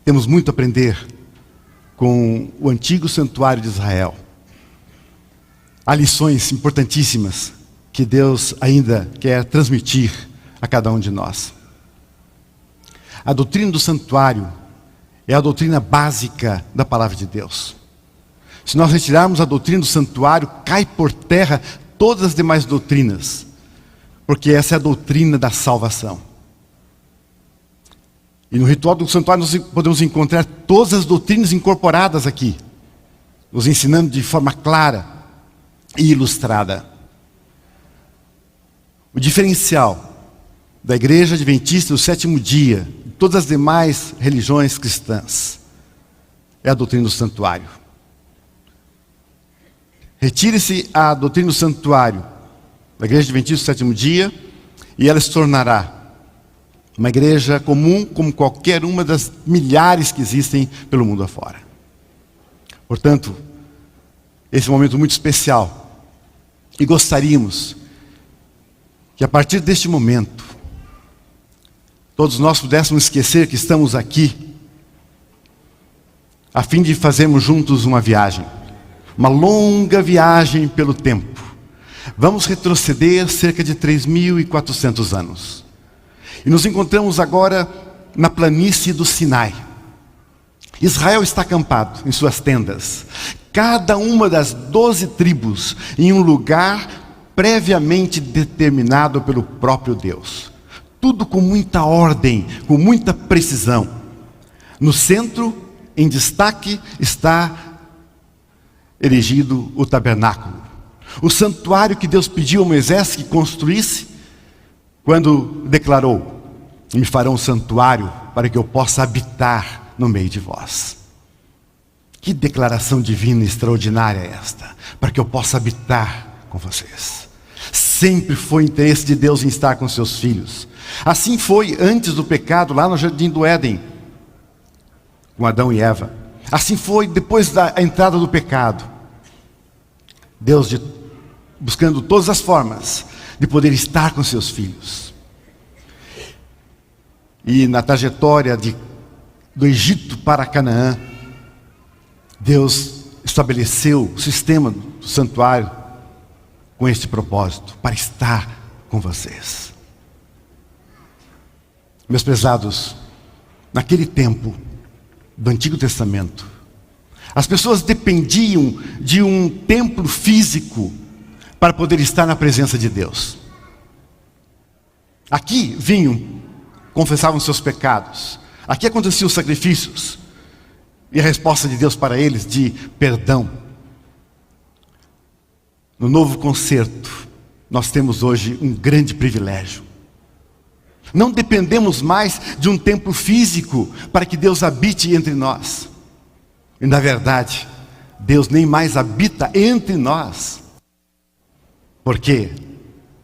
Temos muito a aprender com o antigo santuário de Israel. Há lições importantíssimas que Deus ainda quer transmitir a cada um de nós. A doutrina do santuário é a doutrina básica da palavra de Deus. Se nós retirarmos a doutrina do santuário, cai por terra todas as demais doutrinas, porque essa é a doutrina da salvação. E no ritual do santuário nós podemos encontrar todas as doutrinas incorporadas aqui, nos ensinando de forma clara e ilustrada. O diferencial da Igreja Adventista do Sétimo Dia, de todas as demais religiões cristãs, é a doutrina do santuário. Retire-se a doutrina do santuário da Igreja Adventista do Sétimo Dia e ela se tornará uma igreja comum como qualquer uma das milhares que existem pelo mundo afora. Portanto, esse é um momento muito especial e gostaríamos que a partir deste momento todos nós pudéssemos esquecer que estamos aqui a fim de fazermos juntos uma viagem, uma longa viagem pelo tempo. Vamos retroceder cerca de 3.400 anos. E nos encontramos agora na planície do Sinai. Israel está acampado em suas tendas. Cada uma das 12 tribos em um lugar previamente determinado pelo próprio Deus. Tudo com muita ordem, com muita precisão. No centro, em destaque, está erigido o tabernáculo. O santuário que Deus pediu a Moisés que construísse, quando declarou: me farão um santuário para que eu possa habitar no meio de vós. Que declaração divina extraordinária é esta, para que eu possa habitar com vocês. Sempre foi interesse de Deus em estar com seus filhos. Assim foi antes do pecado, lá no Jardim do Éden, com Adão e Eva. Assim foi depois da entrada do pecado. Deus buscando todas as formas de poder estar com seus filhos. E na trajetória do Egito para Canaã, Deus estabeleceu o sistema do santuário com este propósito, para estar com vocês. Meus prezados, naquele tempo do Antigo Testamento, as pessoas dependiam de um templo físico para poder estar na presença de Deus. Aqui vinham, confessavam seus pecados. Aqui aconteciam os sacrifícios. E a resposta de Deus para eles de perdão. No novo concerto, nós temos hoje um grande privilégio. Não dependemos mais de um templo físico para que Deus habite entre nós. E na verdade, Deus nem mais habita entre nós. Porque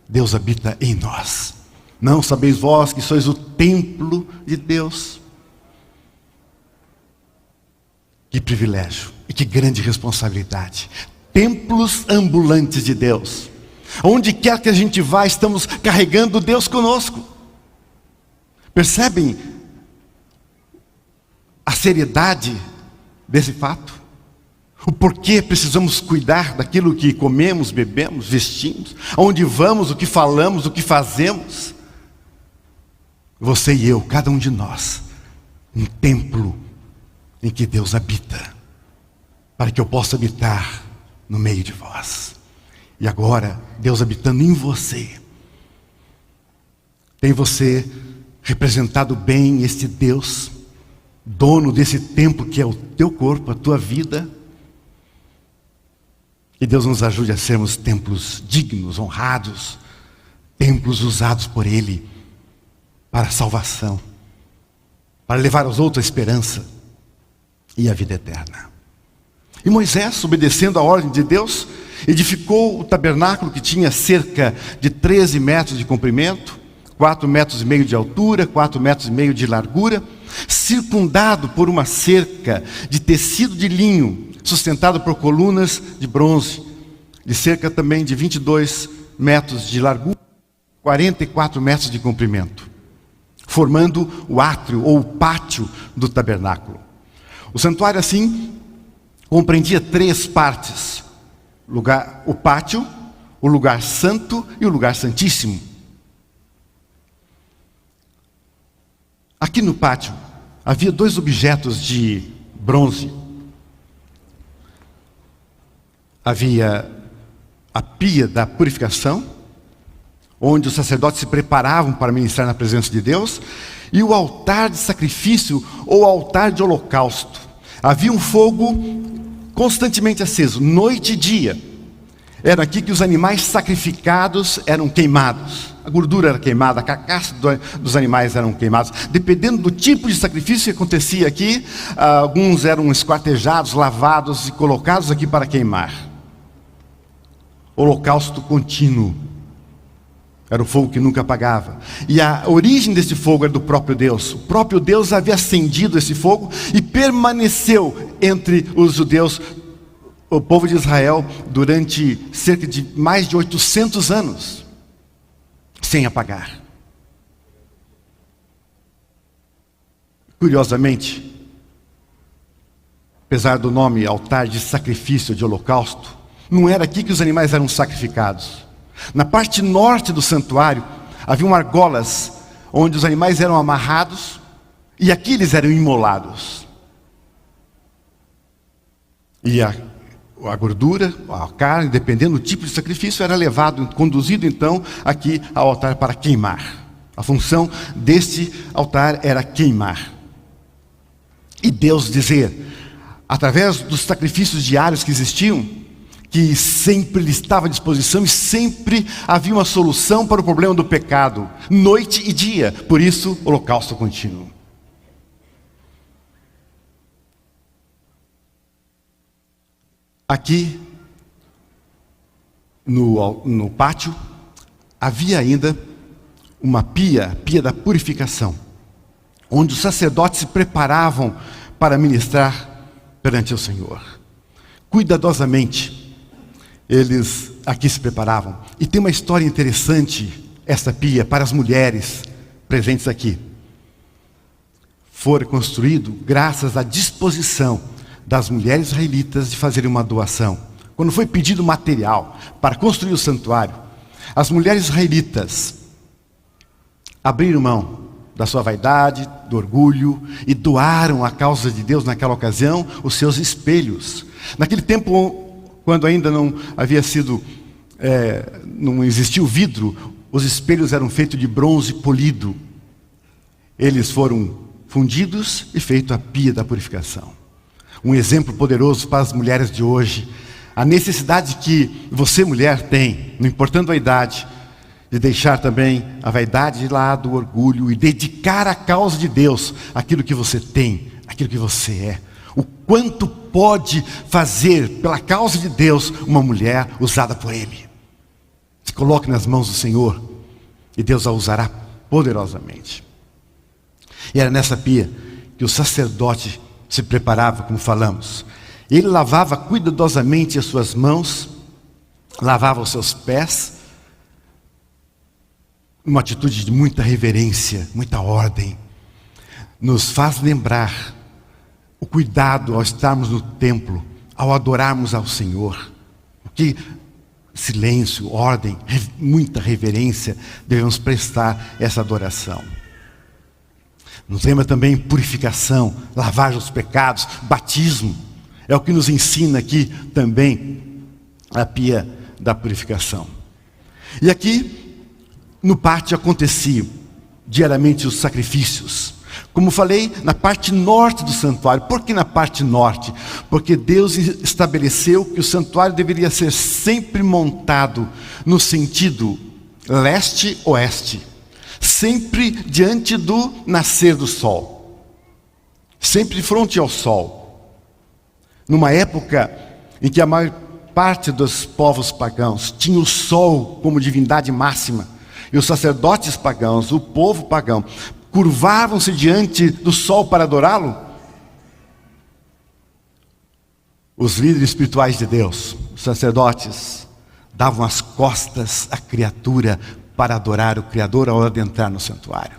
Deus habita em nós. Não sabeis vós que sois o templo de Deus? Que privilégio e que grande responsabilidade. Templos ambulantes de Deus. Onde quer que a gente vá, estamos carregando Deus conosco. Percebem a seriedade desse fato? O porquê precisamos cuidar daquilo que comemos, bebemos, vestimos, aonde vamos, o que falamos, o que fazemos. Você e eu, cada um de nós, um templo em que Deus habita, para que eu possa habitar no meio de vós. E agora, Deus habitando em você, tem você representado bem este Deus, dono desse templo que é o teu corpo, a tua vida. Que Deus nos ajude a sermos templos dignos, honrados, templos usados por Ele para a salvação, para levar aos outros a esperança e a vida eterna. E Moisés, obedecendo a ordem de Deus, edificou o tabernáculo que tinha cerca de 13 metros de comprimento, 4,5 metros de altura, 4,5 metros de largura, circundado por uma cerca de tecido de linho, sustentado por colunas de bronze, de cerca também de 22 metros de largura, 44 metros de comprimento. formando o átrio ou o pátio do tabernáculo. O santuário, assim, compreendia 3 partes: o pátio, o lugar santo e o lugar santíssimo. Aqui no pátio havia 2 objetos de bronze. Havia a pia da purificação, onde os sacerdotes se preparavam para ministrar na presença de Deus, e o altar de sacrifício ou altar de holocausto. Havia um fogo constantemente aceso, noite e dia. Era aqui que os animais sacrificados eram queimados. A gordura era queimada, a carcaça dos animais eram queimados. Dependendo do tipo de sacrifício que acontecia aqui, alguns eram esquartejados, lavados e colocados aqui para queimar. Holocausto contínuo. Era o fogo que nunca apagava. E a origem desse fogo era do próprio Deus. O próprio Deus havia acendido esse fogo e permaneceu entre os judeus, o povo de Israel, durante cerca de mais de 800 anos, sem apagar. Curiosamente, apesar do nome altar de sacrifício de holocausto, não era aqui que os animais eram sacrificados. Na parte norte do santuário, haviam argolas, onde os animais eram amarrados, e aqui eles eram imolados. E a gordura, a carne, dependendo do tipo de sacrifício, era conduzido então aqui ao altar para queimar. A função deste altar era queimar. E Deus dizer, através dos sacrifícios diários que existiam, que sempre Ele estava à disposição e sempre havia uma solução para o problema do pecado, noite e dia. Por isso, holocausto contínuo. Aqui, no pátio, havia ainda uma pia da purificação, onde os sacerdotes se preparavam para ministrar perante o Senhor. Cuidadosamente, eles aqui se preparavam. E tem uma história interessante, essa pia, para as mulheres presentes aqui. Foi construído graças à disposição das mulheres israelitas de fazerem uma doação. Quando foi pedido material para construir o santuário, as mulheres israelitas abriram mão da sua vaidade, do orgulho, e doaram à causa de Deus naquela ocasião os seus espelhos. Naquele tempo, quando ainda não existia o vidro, os espelhos eram feitos de bronze polido. Eles foram fundidos e feito a pia da purificação. Um exemplo poderoso para as mulheres de hoje. A necessidade que você, mulher, tem, não importando a idade, de deixar também a vaidade de lado, o orgulho, e dedicar à causa de Deus aquilo que você tem, aquilo que você é. O quanto pode fazer pela causa de Deus uma mulher usada por Ele. Se coloque nas mãos do Senhor e Deus a usará poderosamente. E era nessa pia que o sacerdote se preparava, como falamos. Ele lavava cuidadosamente as suas mãos, lavava os seus pés, uma atitude de muita reverência, muita ordem. Nos faz lembrar o cuidado ao estarmos no templo, ao adorarmos ao Senhor. Que silêncio, ordem, muita reverência devemos prestar essa adoração. Nos lembra também purificação, lavagem dos pecados, batismo. É o que nos ensina aqui também a pia da purificação. E aqui no pátio aconteciam diariamente os sacrifícios. Como falei, na parte norte do santuário. Por que na parte norte? Porque Deus estabeleceu que o santuário deveria ser sempre montado no sentido leste-oeste. Sempre diante do nascer do sol. Sempre de frente ao sol. Numa época em que a maior parte dos povos pagãos tinha o sol como divindade máxima. E os sacerdotes pagãos, o povo pagão, curvavam-se diante do sol para adorá-lo. Os líderes espirituais de Deus, os sacerdotes, davam as costas à criatura para adorar o Criador ao adentrar no santuário.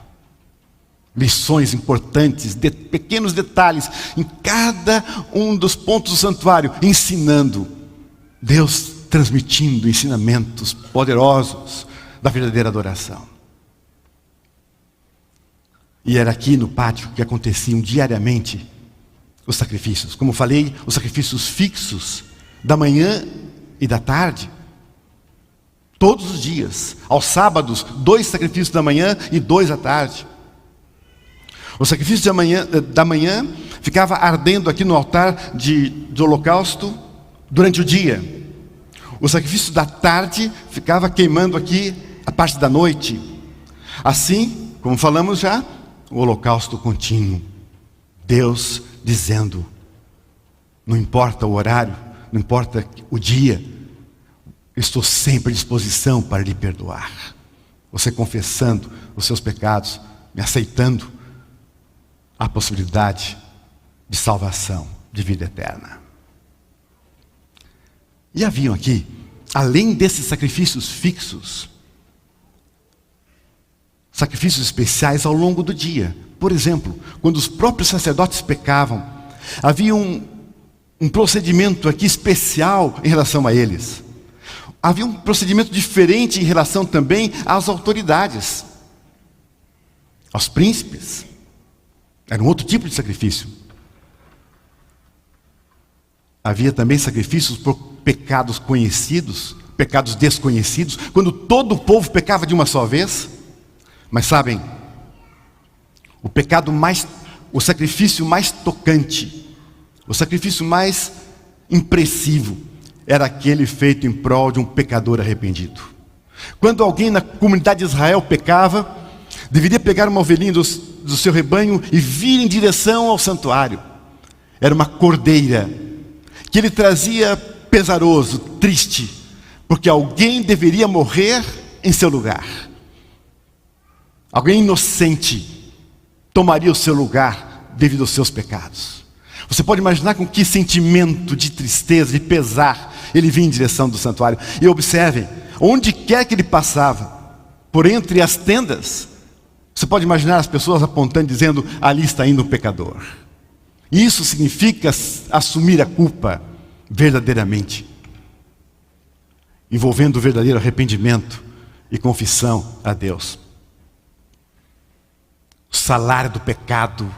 lições importantes, pequenos detalhes em cada um dos pontos do santuário, ensinando, Deus transmitindo ensinamentos poderosos da verdadeira adoração. E era aqui no pátio que aconteciam diariamente os sacrifícios. Como falei, os sacrifícios fixos da manhã e da tarde, todos os dias. Aos sábados, 2 sacrifícios da manhã e 2 à tarde. O sacrifício da manhã ficava ardendo aqui no altar de holocausto durante o dia. O sacrifício da tarde ficava queimando aqui a parte da noite. Assim, como falamos já, o holocausto contínuo. Deus dizendo, não importa o horário, não importa o dia, estou sempre à disposição para lhe perdoar. Você confessando os seus pecados, me aceitando a possibilidade de salvação, de vida eterna. E haviam aqui, além desses sacrifícios fixos, sacrifícios especiais ao longo do dia. Por exemplo, quando os próprios sacerdotes pecavam, havia um procedimento aqui especial em relação a eles. Havia um procedimento diferente em relação também às autoridades, aos príncipes. Era um outro tipo de sacrifício. Havia também sacrifícios por pecados conhecidos, pecados desconhecidos, quando todo o povo pecava de uma só vez. Mas sabem, o sacrifício mais tocante, o sacrifício mais impressivo, era aquele feito em prol de um pecador arrependido. Quando alguém na comunidade de Israel pecava, deveria pegar uma ovelhinha do seu rebanho e vir em direção ao santuário. Era uma cordeira, que ele trazia pesaroso, triste, porque alguém deveria morrer em seu lugar. Alguém inocente tomaria o seu lugar devido aos seus pecados. Você pode imaginar com que sentimento de tristeza, de pesar, ele vinha em direção do santuário. E observem, onde quer que ele passava, por entre as tendas, você pode imaginar as pessoas apontando, dizendo, ali está indo um pecador. Isso significa assumir a culpa verdadeiramente, envolvendo o verdadeiro arrependimento e confissão a Deus. O salário do pecado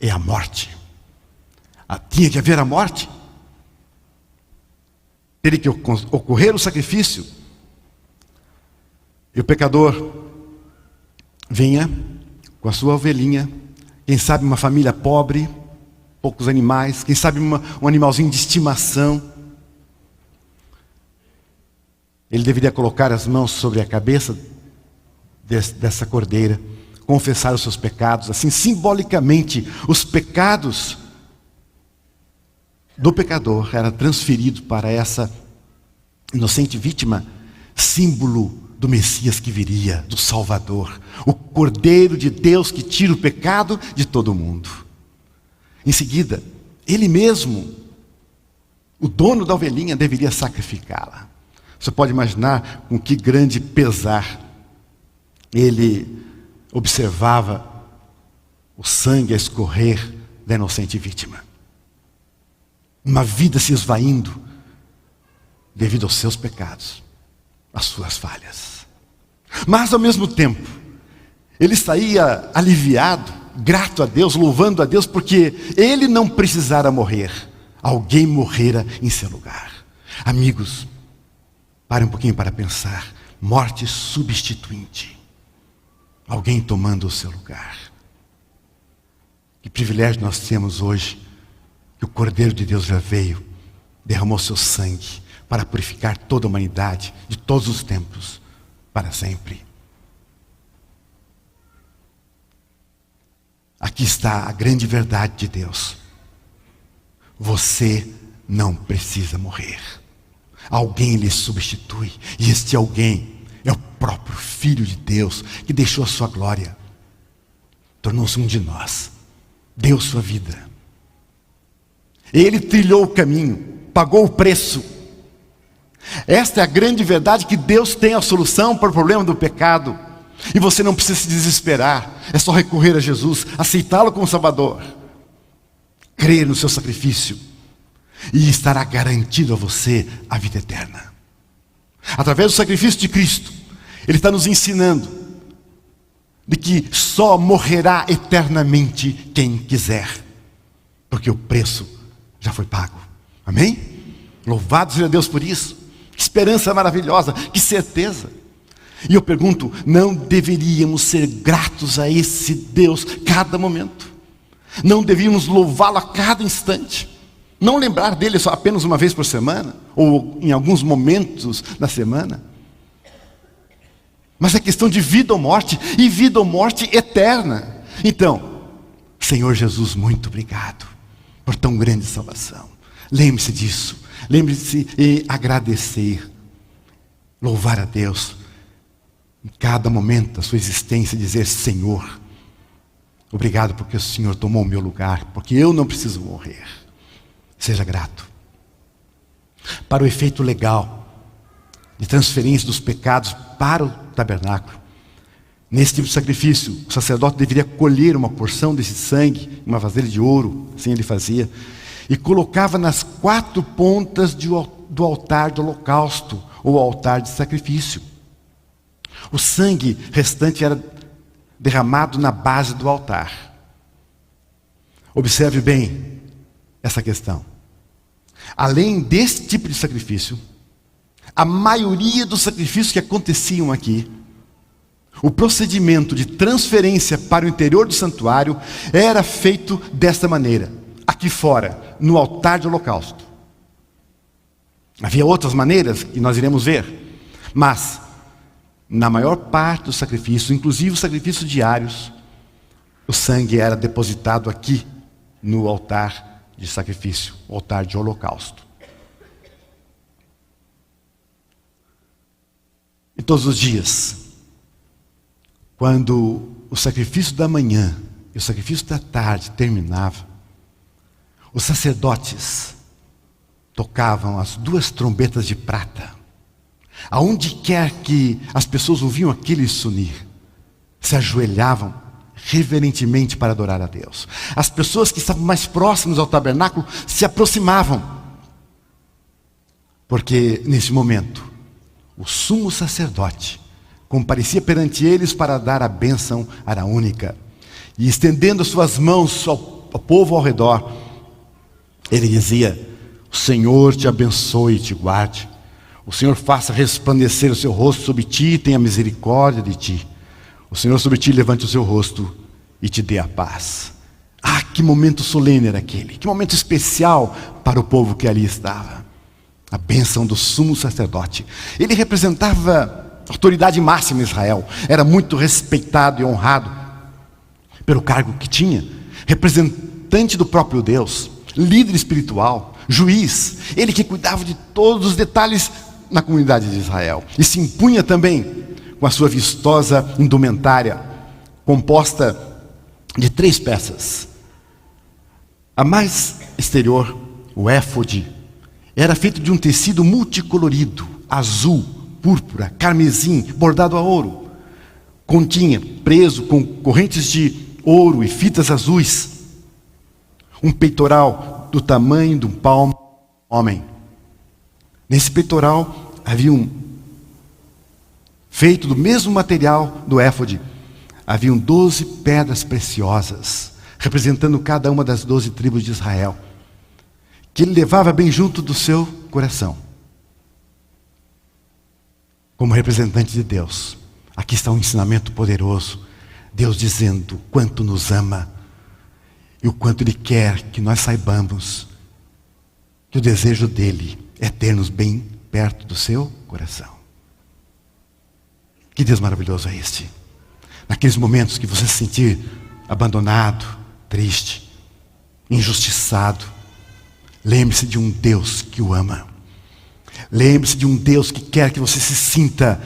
é a morte. Tinha que haver a morte. Teria que ocorrer o sacrifício. E o pecador vinha com a sua ovelhinha, quem sabe uma família pobre, poucos animais, quem sabe um animalzinho de estimação. Ele deveria colocar as mãos sobre a cabeça dessa cordeira, confessar os seus pecados, assim simbolicamente os pecados do pecador eram transferidos para essa inocente vítima, símbolo do Messias que viria, do Salvador, o Cordeiro de Deus que tira o pecado de todo mundo. Em seguida, ele mesmo, o dono da ovelhinha, deveria sacrificá-la. Você pode imaginar com que grande pesar ele observava o sangue a escorrer da inocente vítima. Uma vida se esvaindo devido aos seus pecados, às suas falhas. Mas ao mesmo tempo, ele saía aliviado, grato a Deus, louvando a Deus, porque ele não precisara morrer. Alguém morrera em seu lugar. Amigos, pare um pouquinho para pensar. Morte substituinte. Alguém tomando o seu lugar. Que privilégio nós temos hoje, que o Cordeiro de Deus já veio, derramou seu sangue para purificar toda a humanidade de todos os tempos, para sempre. Aqui está a grande verdade de Deus. Você não precisa morrer. Alguém lhe substitui, e este alguém é o próprio Filho de Deus, que deixou a sua glória, tornou-se um de nós, deu sua vida. Ele trilhou o caminho, pagou o preço. Esta é a grande verdade, que Deus tem a solução para o problema do pecado. E você não precisa se desesperar. É só recorrer a Jesus, aceitá-lo como Salvador, crer no seu sacrifício, e estará garantido a você a vida eterna. Através do sacrifício de Cristo, Ele está nos ensinando de que só morrerá eternamente quem quiser, porque o preço já foi pago. Amém? Louvado seja Deus por isso. Que esperança maravilhosa, que certeza. E eu pergunto, não deveríamos ser gratos a esse Deus cada momento? Não deveríamos louvá-lo a cada instante? Não lembrar dele só apenas uma vez por semana? Ou em alguns momentos da semana? Mas é questão de vida ou morte, e vida ou morte eterna. Então, Senhor Jesus, muito obrigado por tão grande salvação. Lembre-se disso. Lembre-se de agradecer, louvar a Deus em cada momento da sua existência, dizer: Senhor, obrigado porque o Senhor tomou o meu lugar, porque eu não preciso morrer. Seja grato. Para o efeito legal de transferência dos pecados para o tabernáculo, nesse tipo de sacrifício, o sacerdote deveria colher uma porção desse sangue, uma vasilha de ouro, assim ele fazia, e colocava nas 4 pontas do altar do holocausto, ou altar de sacrifício. O sangue restante era derramado na base do altar. Observe bem essa questão. Além desse tipo de sacrifício, a maioria dos sacrifícios que aconteciam aqui, o procedimento de transferência para o interior do santuário era feito desta maneira. Aqui fora, no altar de holocausto. Havia outras maneiras que nós iremos ver, mas na maior parte dos sacrifícios, inclusive os sacrifícios diários, o sangue era depositado aqui no altar de sacrifício, o altar de holocausto. E todos os dias, quando o sacrifício da manhã e o sacrifício da tarde terminava, os sacerdotes tocavam as 2 trombetas de prata. Aonde quer que as pessoas ouviam aquele sonir, se ajoelhavam reverentemente para adorar a Deus. As pessoas que estavam mais próximas ao tabernáculo se aproximavam, porque nesse momento o sumo sacerdote comparecia perante eles para dar a bênção araônica, e estendendo as suas mãos ao povo ao redor, ele dizia: o Senhor te abençoe e te guarde. O Senhor faça resplandecer o seu rosto sobre ti e tenha misericórdia de ti. O Senhor sobre ti levante o seu rosto e te dê a paz. Ah, que momento solene era aquele. Que momento especial para o povo que ali estava. A bênção do sumo sacerdote. Ele representava a autoridade máxima em Israel. Era muito respeitado e honrado pelo cargo que tinha. Representante do próprio Deus. Líder espiritual, juiz, ele que cuidava de todos os detalhes na comunidade de Israel, e se impunha também com a sua vistosa indumentária, composta de 3 peças. A mais exterior, o éfode, era feito de um tecido multicolorido, azul, púrpura, carmesim, bordado a ouro. Continha, preso com correntes de ouro e fitas azuis, um peitoral do tamanho de um palmo homem. Nesse peitoral havia feito do mesmo material do éfode, haviam 12 pedras preciosas, representando cada uma das 12 tribos de Israel, que ele levava bem junto do seu coração. Como representante de Deus, aqui está um ensinamento poderoso. Deus dizendo o quanto nos ama, e o quanto Ele quer que nós saibamos que o desejo dEle é ter-nos bem perto do seu coração. Que Deus maravilhoso é este. Naqueles momentos que você se sentir abandonado, triste, injustiçado, lembre-se de um Deus que o ama. Lembre-se de um Deus que quer que você se sinta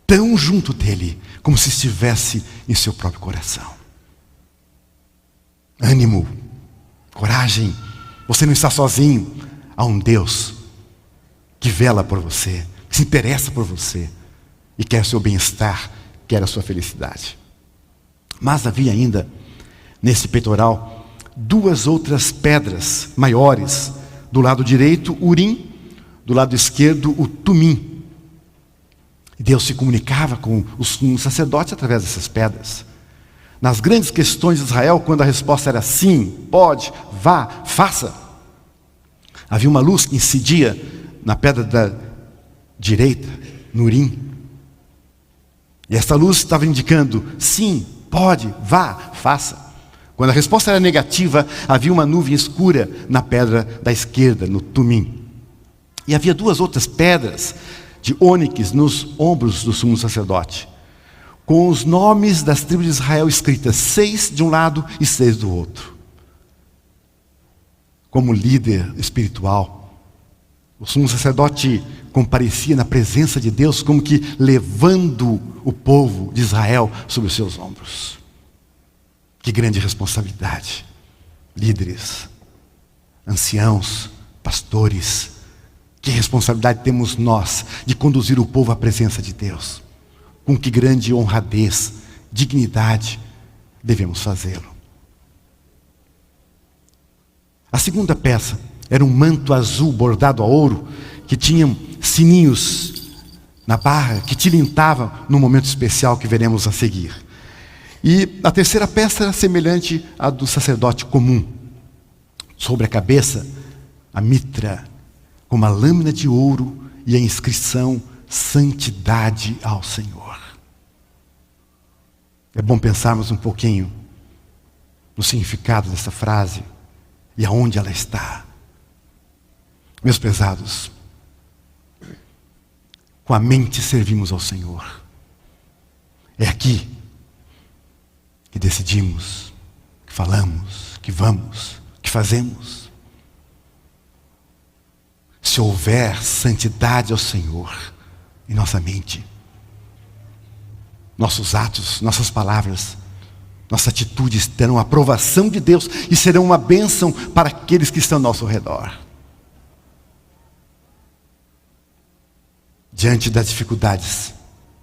tão junto dEle, como se estivesse em seu próprio coração. Ânimo, coragem, você não está sozinho. Há um Deus que vela por você, que se interessa por você e quer o seu bem-estar que era a sua felicidade. Mas havia ainda, nesse peitoral, 2 outras pedras maiores. Do lado direito, Urim, do lado esquerdo, o Tumim. E Deus se comunicava com os sacerdotes através dessas pedras. Nas grandes questões de Israel, quando a resposta era sim, pode, vá, faça, havia uma luz que incidia na pedra da direita, no Urim. E essa luz estava indicando sim, pode, vá, faça. Quando a resposta era negativa, havia uma nuvem escura na pedra da esquerda, no Tumim. E havia 2 outras pedras de ônix nos ombros do sumo sacerdote, com os nomes das tribos de Israel escritas, 6 de um lado e 6 do outro. Como líder espiritual, o sumo sacerdote comparecia na presença de Deus, como que levando o povo de Israel sobre os seus ombros. Que grande responsabilidade. Líderes, anciãos, pastores, que responsabilidade temos nós de conduzir o povo à presença de Deus. Com que grande honradez, dignidade devemos fazê-lo. A segunda peça era um manto azul bordado a ouro, que tinha sininhos na barra, que tilintavam no momento especial que veremos a seguir. E a terceira peça era semelhante à do sacerdote comum. Sobre a cabeça, a mitra, com uma lâmina de ouro e a inscrição Santidade ao Senhor. É bom pensarmos um pouquinho no significado dessa frase e aonde ela está. Meus prezados, com a mente servimos ao Senhor. É aqui que decidimos, que falamos, que vamos, que fazemos. Se houver santidade ao Senhor em nossa mente, nossos atos, nossas palavras, nossas atitudes terão a aprovação de Deus e serão uma bênção para aqueles que estão ao nosso redor. Diante das dificuldades,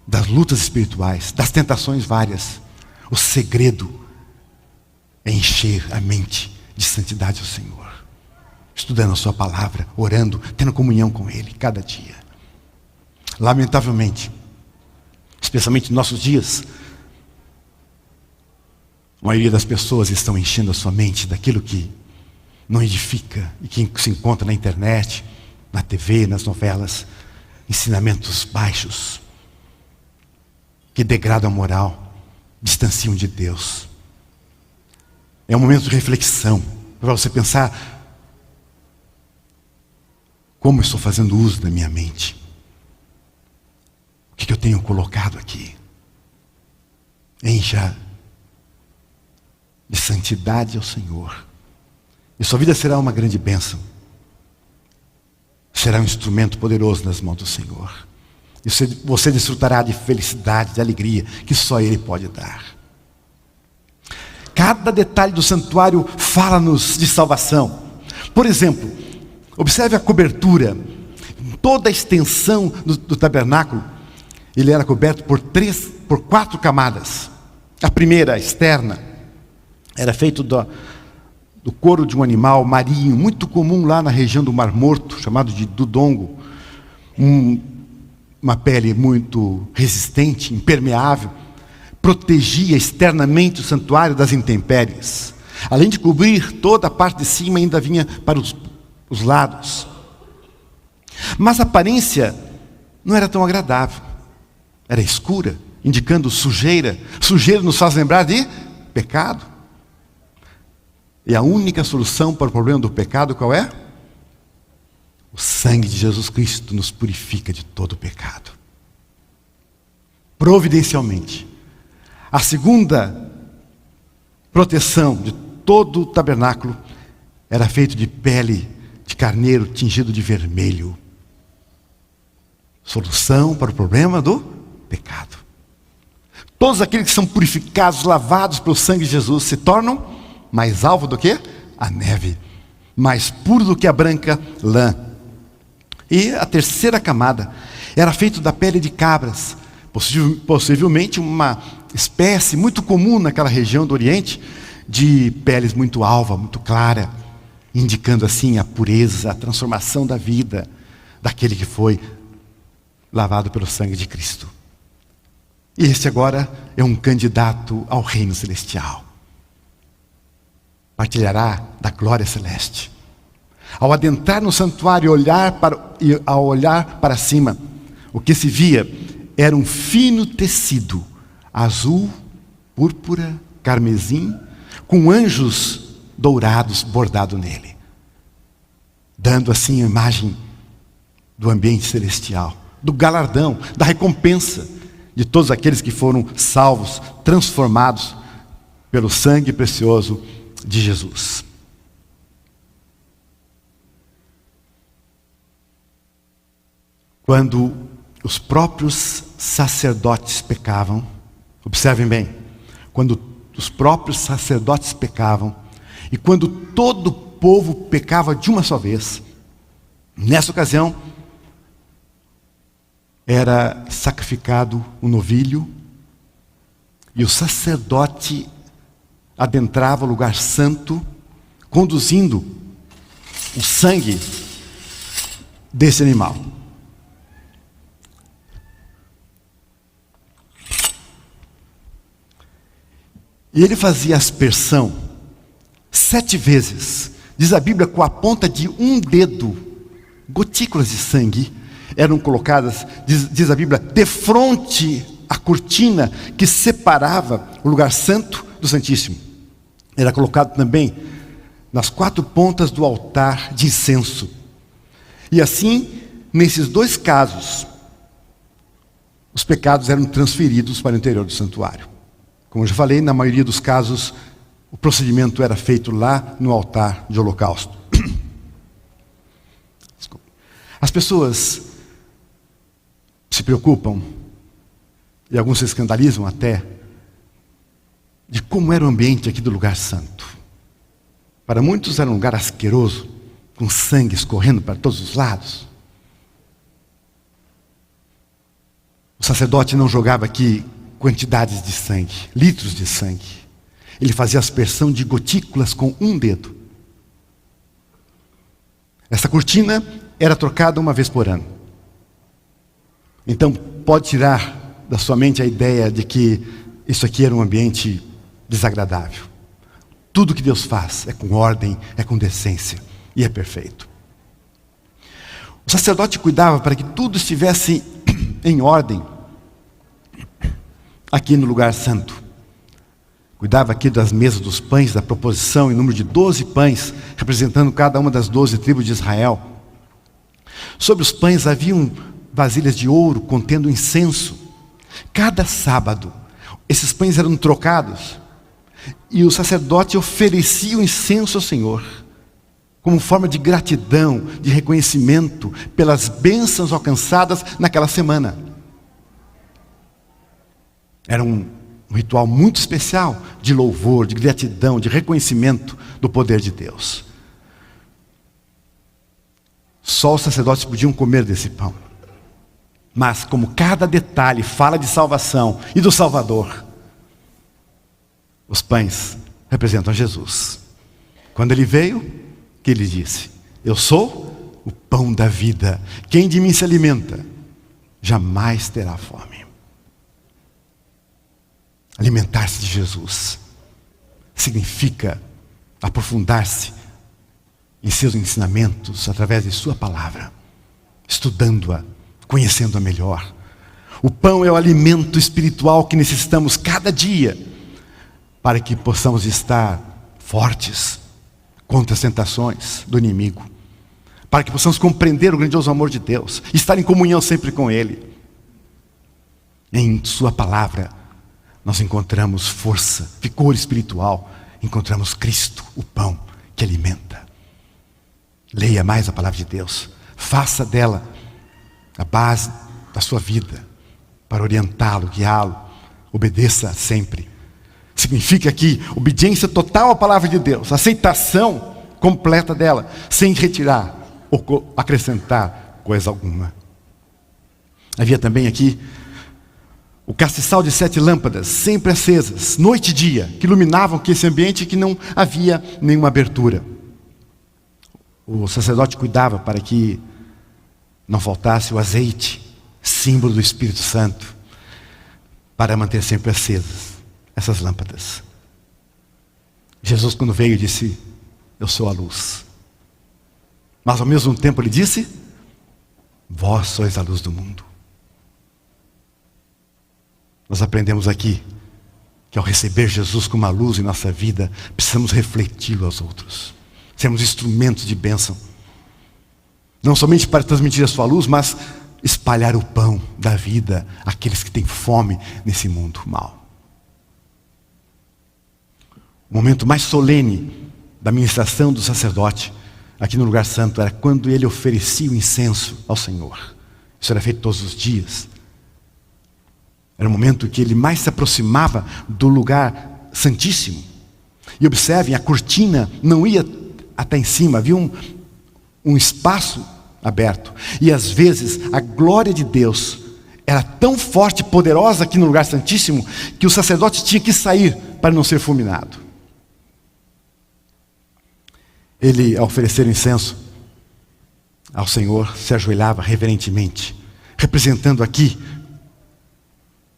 das lutas espirituais, das tentações várias, o segredo é encher a mente de santidade ao Senhor. Estudando a sua palavra, orando, tendo comunhão com Ele cada dia. Lamentavelmente, especialmente nos nossos dias, a maioria das pessoas estão enchendo a sua mente daquilo que não edifica e que se encontra na internet, na TV, nas novelas, ensinamentos baixos, que degradam a moral, distanciam de Deus. É um momento de reflexão, para você pensar: como eu estou fazendo uso da minha mente? O que eu tenho colocado aqui? Encha de santidade ao Senhor. E sua vida será uma grande bênção. Será um instrumento poderoso nas mãos do Senhor. E você desfrutará de felicidade, de alegria, que só Ele pode dar. Cada detalhe do santuário fala-nos de salvação. Por exemplo, observe a cobertura. Toda a extensão do tabernáculo, ele era coberto por 4 camadas. A primeira, externa, era feito do couro de um animal marinho, muito comum lá na região do Mar Morto, chamado de dudongo. Uma pele muito resistente, impermeável, protegia externamente o santuário das intempéries. Além de cobrir toda a parte de cima, ainda vinha para os lados. Mas a aparência não era tão agradável. Era escura, indicando sujeira. Sujeira nos faz lembrar de pecado. E a única solução para o problema do pecado qual é? O sangue de Jesus Cristo nos purifica de todo o pecado. Providencialmente, a segunda proteção de todo o tabernáculo era feito de pele de carneiro tingido de vermelho. Solução para o problema do pecado. Todos aqueles que são purificados, lavados pelo sangue de Jesus, se tornam mais alvo do que a neve, mais puro do que a branca lã. E a terceira camada era feita da pele de cabras, Possivelmente uma espécie muito comum naquela região do Oriente, de peles muito alva, muito clara, indicando assim a pureza, a transformação da vida daquele que foi lavado pelo sangue de Cristo. E este agora é um candidato ao reino celestial. Partilhará da glória celeste. Ao adentrar no santuário e ao olhar para cima, o que se via era um fino tecido, azul, púrpura, carmesim, com anjos dourados bordado nele, dando assim a imagem do ambiente celestial, do galardão, da recompensa de todos aqueles que foram salvos, transformados pelo sangue precioso de Jesus. Quando os próprios sacerdotes pecavam, observem bem, quando os próprios sacerdotes pecavam, e quando todo o povo pecava de uma só vez, nessa ocasião, era sacrificado um novilho, e o sacerdote adentrava o lugar santo, conduzindo o sangue desse animal. E ele fazia aspersão 7 vezes. Diz a Bíblia, com a ponta de um dedo, gotículas de sangue eram colocadas, diz a Bíblia, defronte à cortina que separava o lugar santo do Santíssimo. Era colocado também nas 4 pontas do altar de incenso. E assim, nesses 2 casos, os pecados eram transferidos para o interior do santuário. Como eu já falei, na maioria dos casos, o procedimento era feito lá no altar de holocausto. As pessoas se preocupam, e alguns se escandalizam até, de como era o ambiente aqui do lugar santo. Para muitos era um lugar asqueroso, com sangue escorrendo para todos os lados. O sacerdote não jogava aqui quantidades de sangue, litros de sangue. Ele fazia aspersão de gotículas com um dedo. Essa cortina era trocada uma vez por ano. Então, pode tirar da sua mente a ideia de que isso aqui era um ambiente desagradável. Tudo que Deus faz é com ordem, é com decência e é perfeito. O sacerdote cuidava para que tudo estivesse em ordem aqui no lugar santo. Cuidava aqui das mesas dos pães, da proposição em número de 12 pães, representando cada uma das 12 tribos de Israel. Sobre os pães haviam vasilhas de ouro contendo incenso. Cada sábado, esses pães eram trocados e o sacerdote oferecia o incenso ao Senhor, como forma de gratidão, de reconhecimento pelas bênçãos alcançadas naquela semana. Era um ritual muito especial de louvor, de gratidão, de reconhecimento do poder de Deus. Só os sacerdotes podiam comer desse pão. Mas como cada detalhe fala de salvação e do Salvador, os pães representam Jesus. Quando ele veio, que ele disse: eu sou o pão da vida. Quem de mim se alimenta, jamais terá fome. Alimentar-se de Jesus significa aprofundar-se em seus ensinamentos através de sua palavra, estudando-a, conhecendo-a melhor. O pão é o alimento espiritual que necessitamos cada dia para que possamos estar fortes contra as tentações do inimigo, para que possamos compreender o grandioso amor de Deus, estar em comunhão sempre com Ele. Em sua palavra nós encontramos força, vigor espiritual, encontramos Cristo, o pão que alimenta. Leia mais a palavra de Deus, faça dela a base da sua vida, para orientá-lo, guiá-lo, obedeça sempre. Significa aqui obediência total à palavra de Deus, aceitação completa dela, sem retirar ou acrescentar coisa alguma. Havia também aqui O castiçal de 7 lâmpadas, sempre acesas, noite e dia, que iluminavam esse ambiente que não havia nenhuma abertura. O sacerdote cuidava para que não faltasse o azeite, símbolo do Espírito Santo, para manter sempre acesas essas lâmpadas. Jesus, quando veio, disse: eu sou a luz. Mas ao mesmo tempo ele disse: vós sois a luz do mundo. Nós aprendemos aqui que ao receber Jesus como a luz em nossa vida, precisamos refleti-lo aos outros. Sermos instrumentos de bênção. Não somente para transmitir a sua luz, mas espalhar o pão da vida àqueles que têm fome nesse mundo mau. O momento mais solene da ministração do sacerdote aqui no lugar santo era quando ele oferecia o incenso ao Senhor. Isso era feito todos os dias. Era o momento que ele mais se aproximava do lugar santíssimo. E observem, a cortina não ia até em cima, havia um espaço aberto. E às vezes a glória de Deus era tão forte e poderosa aqui no lugar santíssimo que o sacerdote tinha que sair para não ser fulminado. Ele, ao oferecer incenso ao Senhor, se ajoelhava reverentemente, representando aqui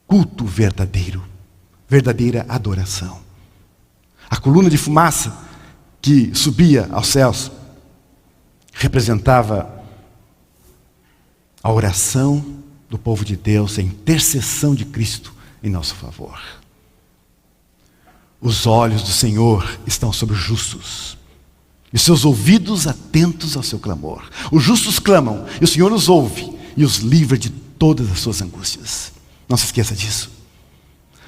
culto verdadeiro, verdadeira adoração. A coluna de fumaça que subia aos céus representava a oração do povo de Deus, a intercessão de Cristo em nosso favor. Os olhos do Senhor estão sobre os justos, e seus ouvidos atentos ao seu clamor. Os justos clamam, e o Senhor os ouve, e os livra de todas as suas angústias. Não se esqueça disso.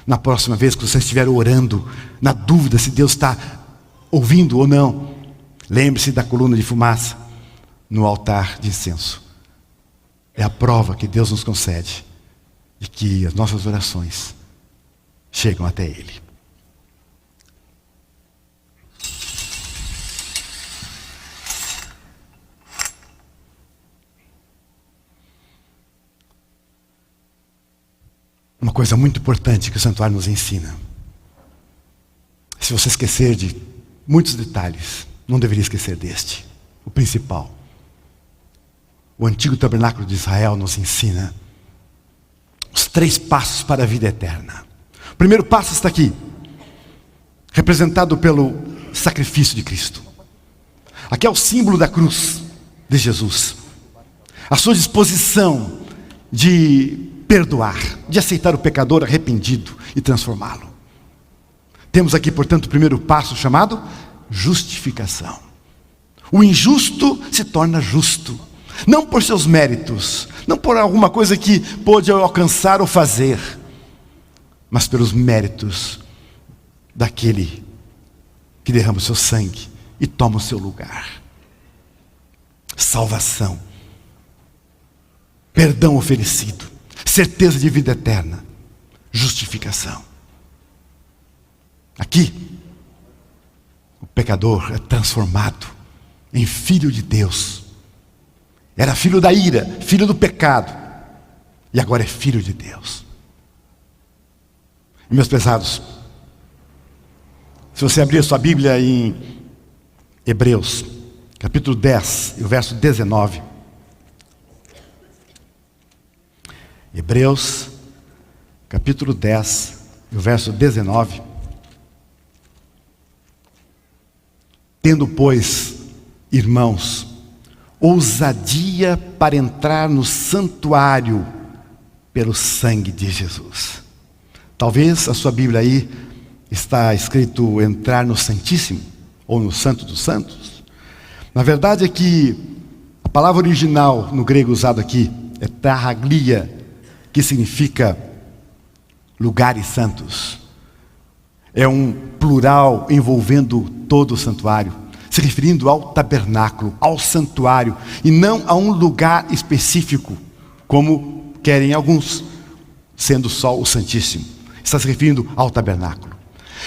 Na próxima vez que você estiver orando, na dúvida se Deus está ouvindo ou não, lembre-se da coluna de fumaça no altar de incenso. É a prova que Deus nos concede de que as nossas orações chegam até Ele. Uma coisa muito importante que o santuário nos ensina. Se você esquecer de muitos detalhes, não deveria esquecer deste, o principal. O antigo tabernáculo de Israel nos ensina os 3 passos para a vida eterna. O primeiro passo está aqui, representado pelo sacrifício de Cristo. Aqui é o símbolo da cruz de Jesus. A sua disposição de perdoar, de aceitar o pecador arrependido e transformá-lo. Temos aqui, portanto, o primeiro passo chamado justificação. O injusto se torna justo, não por seus méritos, não por alguma coisa que pôde alcançar ou fazer, mas pelos méritos daquele que derrama o seu sangue e toma o seu lugar. Salvação, perdão oferecido, certeza de vida eterna, justificação. Aqui, o pecador é transformado em filho de Deus. Era filho da ira, filho do pecado, e agora é filho de Deus. E meus pesados, se você abrir a sua Bíblia em Hebreus, capítulo 10, e o verso 19. Hebreus, capítulo 10, e o verso 19. Tendo, pois, irmãos, ousadia para entrar no santuário pelo sangue de Jesus. Talvez a sua Bíblia aí está escrito entrar no Santíssimo, ou no Santo dos Santos. Na verdade é que a palavra original no grego usado aqui é tarraglia, que significa lugares santos. É um plural envolvendo todo o santuário, se referindo ao tabernáculo, ao santuário, e não a um lugar específico, como querem alguns, sendo só o Santíssimo. Está se referindo ao tabernáculo.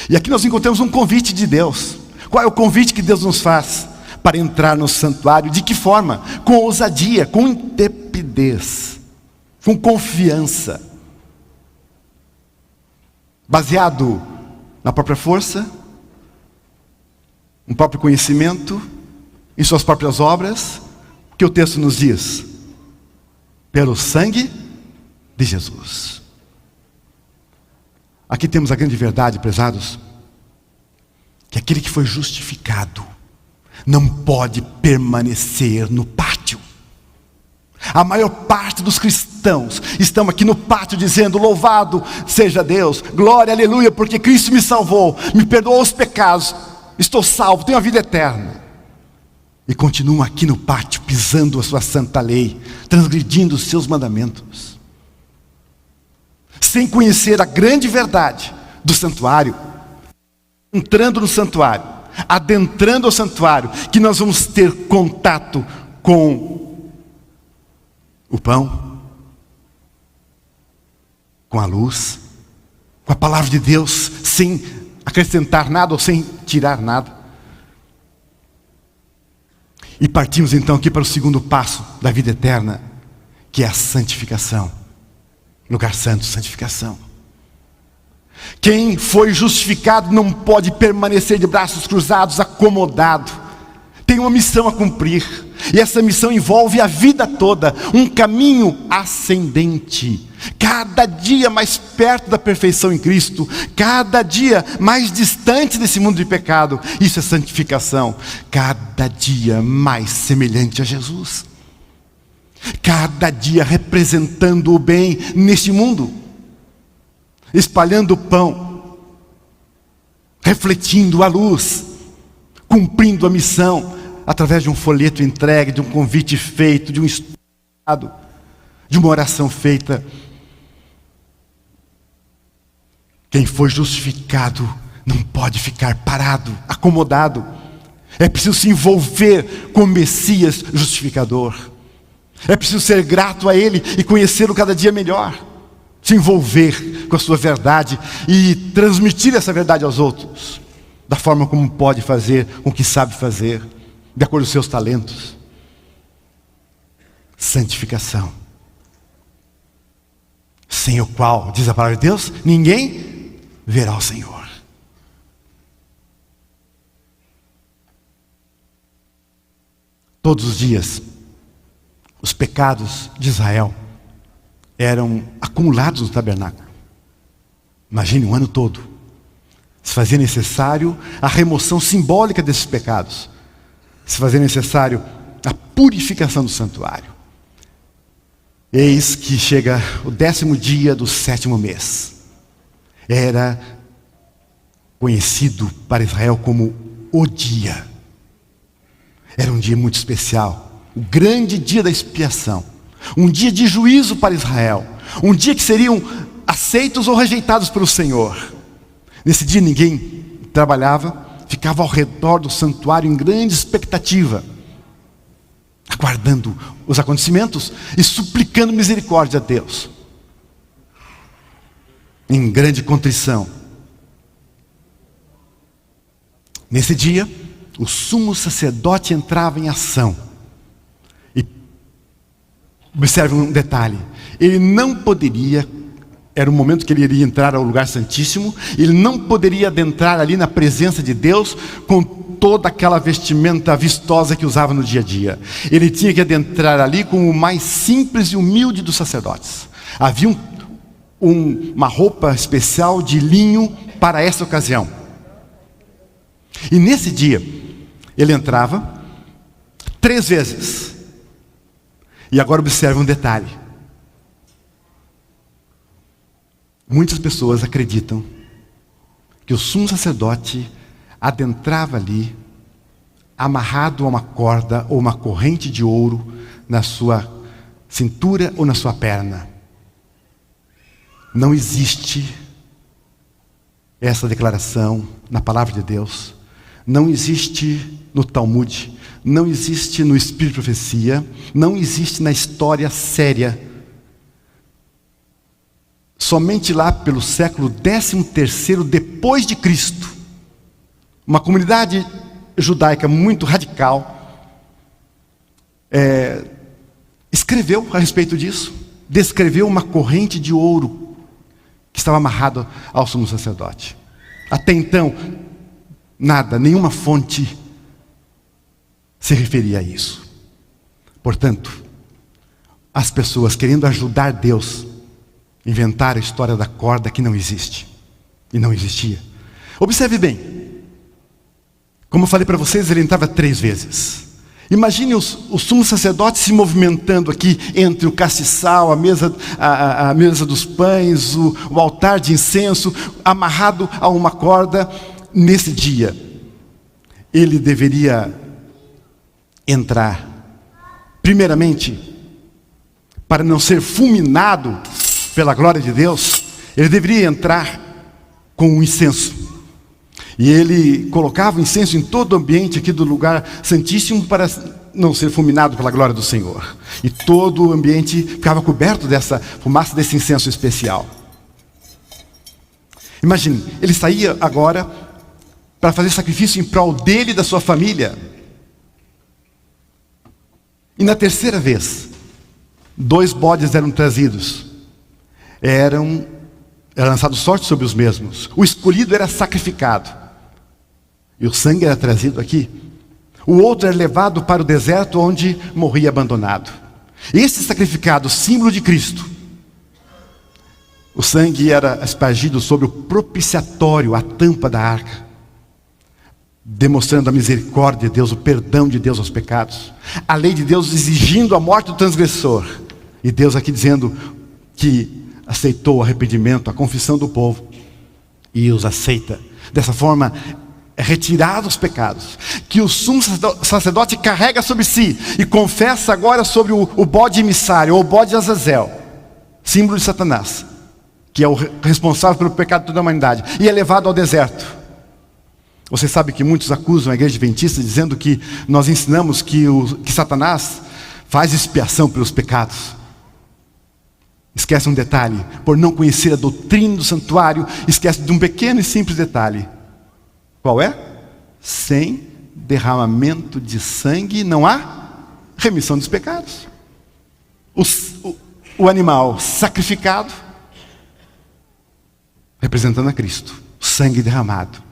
E aqui nós encontramos um convite de Deus. Qual é o convite que Deus nos faz para entrar no santuário? De que forma? Com ousadia, com intrepidez, com confiança. baseado na própria força, no próprio conhecimento, em suas próprias obras, o que o texto nos diz? Pelo sangue de Jesus. Aqui temos a grande verdade, prezados, que aquele que foi justificado não pode permanecer no pátio. A maior parte dos cristãos estão aqui no pátio dizendo: louvado seja Deus, glória, aleluia, porque Cristo me salvou, me perdoou os pecados, estou salvo, tenho a vida eterna. E continuam aqui no pátio, pisando a sua santa lei, transgredindo os seus mandamentos, sem conhecer a grande verdade do santuário, entrando no santuário, adentrando o santuário, que nós vamos ter contato com o pão, com a luz, com a palavra de Deus, sem acrescentar nada ou sem tirar nada. E partimos então aqui para o segundo passo da vida eterna, que é a santificação. Lugar santo, santificação. Quem foi justificado não pode permanecer de braços cruzados, acomodado. Tem uma missão a cumprir. E essa missão envolve a vida toda, um caminho ascendente. Cada dia mais perto da perfeição em Cristo, cada dia mais distante desse mundo de pecado. Isso é santificação. Cada dia mais semelhante a Jesus. Cada dia representando o bem neste mundo. Espalhando o pão, refletindo a luz, cumprindo a missão, através de um folheto entregue, de um convite feito, de um estudo, de uma oração feita. Quem foi justificado não pode ficar parado, acomodado. É preciso se envolver com o Messias justificador. É preciso ser grato a Ele e conhecê-lo cada dia melhor. Se envolver com a sua verdade e transmitir essa verdade aos outros, da forma como pode fazer, com o que sabe fazer, de acordo com os seus talentos. Santificação, sem o qual, diz a palavra de Deus, ninguém verá o Senhor. Todos os dias, os pecados de Israel eram acumulados no tabernáculo. Imagine um ano todo. Se fazia necessário a remoção simbólica desses pecados. Se fazia necessário a purificação do santuário. Eis que chega o 10º dia do 7º mês. Era conhecido para Israel como o dia. Era um dia muito especial. O grande dia da expiação. Um dia de juízo para Israel. Um dia que seriam aceitos ou rejeitados pelo Senhor. Nesse dia ninguém trabalhava, ficava ao redor do santuário em grande expectativa, aguardando os acontecimentos e suplicando misericórdia a Deus. Em grande contrição. Nesse dia, o sumo sacerdote entrava em ação. Observe um detalhe, ele não poderia, era o momento que ele iria entrar ao lugar santíssimo, ele não poderia adentrar ali na presença de Deus com toda aquela vestimenta vistosa que usava no dia a dia. Ele tinha que adentrar ali com o mais simples e humilde dos sacerdotes. Havia uma roupa especial de linho para essa ocasião. E nesse dia, ele entrava 3 vezes. E agora observe um detalhe. Muitas pessoas acreditam que o sumo sacerdote adentrava ali, amarrado a uma corda ou uma corrente de ouro na sua cintura ou na sua perna. Não existe essa declaração na palavra de Deus. Não existe no Talmud. Não existe no Espírito de Profecia. Não existe na história séria. Somente lá pelo século 13º depois de Cristo, uma comunidade judaica muito radical escreveu a respeito disso. Descreveu uma corrente de ouro que estava amarrado ao sumo sacerdote. Até então, nada, nenhuma fonte se referia a isso. Portanto, as pessoas querendo ajudar Deus, inventaram a história da corda que não existe. E não existia. Observe bem. Como eu falei para vocês, ele entrava 3 vezes. Imagine o sumo sacerdote se movimentando aqui entre o castiçal, a mesa dos pães, o altar de incenso, amarrado a uma corda. Nesse dia, ele deveria entrar, primeiramente, para não ser fulminado pela glória de Deus, ele deveria entrar com o incenso. E ele colocava o incenso em todo o ambiente aqui do lugar santíssimo para não ser fulminado pela glória do Senhor. E todo o ambiente ficava coberto dessa fumaça, desse incenso especial. Imagine, ele saía agora para fazer sacrifício em prol dele e da sua família. E na terceira vez, 2 bodes eram trazidos. Era lançado sorte sobre os mesmos. O escolhido era sacrificado. E o sangue era trazido aqui. O outro era levado para o deserto, onde morria abandonado. Esse sacrificado, símbolo de Cristo. O sangue era espargido sobre o propiciatório, a tampa da arca, demonstrando a misericórdia de Deus, o perdão de Deus aos pecados. A lei de Deus exigindo a morte do transgressor. E Deus aqui dizendo que aceitou o arrependimento, a confissão do povo. E os aceita. Dessa forma, retirados os pecados, que o sumo sacerdote carrega sobre si, e confessa agora sobre o bode emissário, ou o bode de Azazel, símbolo de Satanás, que é o responsável pelo pecado de toda a humanidade, e é levado ao deserto. Você sabe que muitos acusam a igreja adventista, dizendo que nós ensinamos que Satanás faz expiação pelos pecados. Esquece um detalhe: por não conhecer a doutrina do santuário, esquece de um pequeno e simples detalhe. Qual é? Sem derramamento de sangue não há remissão dos pecados. O animal sacrificado, representando a Cristo, o sangue derramado,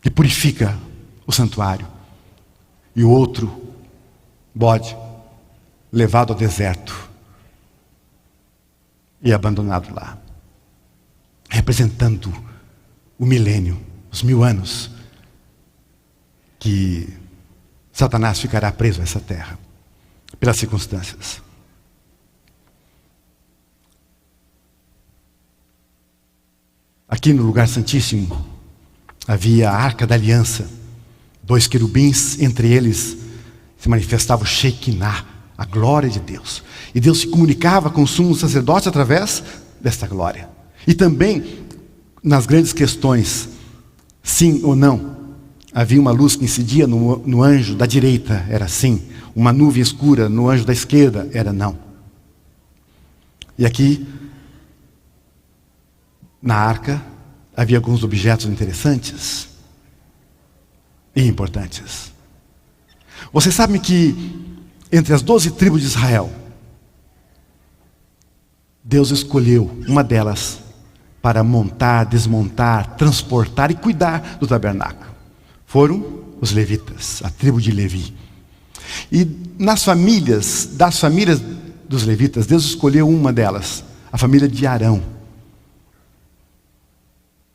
que purifica o santuário. E o outro bode, levado ao deserto e abandonado lá, representando o milênio, os 1000 anos, que Satanás ficará preso a essa terra, pelas circunstâncias. Aqui no lugar santíssimo, havia a arca da aliança, 2 querubins, entre eles se manifestava o Shekinah, a glória de Deus. E Deus se comunicava com o sumo sacerdote através desta glória. E também, nas grandes questões, sim ou não, havia uma luz que incidia no anjo da direita, era sim. Uma nuvem escura no anjo da esquerda, era não. E aqui, na arca, havia alguns objetos interessantes e importantes. Você sabe que entre as 12 tribos de Israel, Deus escolheu uma delas para montar, desmontar, transportar e cuidar do tabernáculo. Foram os levitas, a tribo de Levi. E das famílias dos levitas, Deus escolheu uma delas, a família de Arão,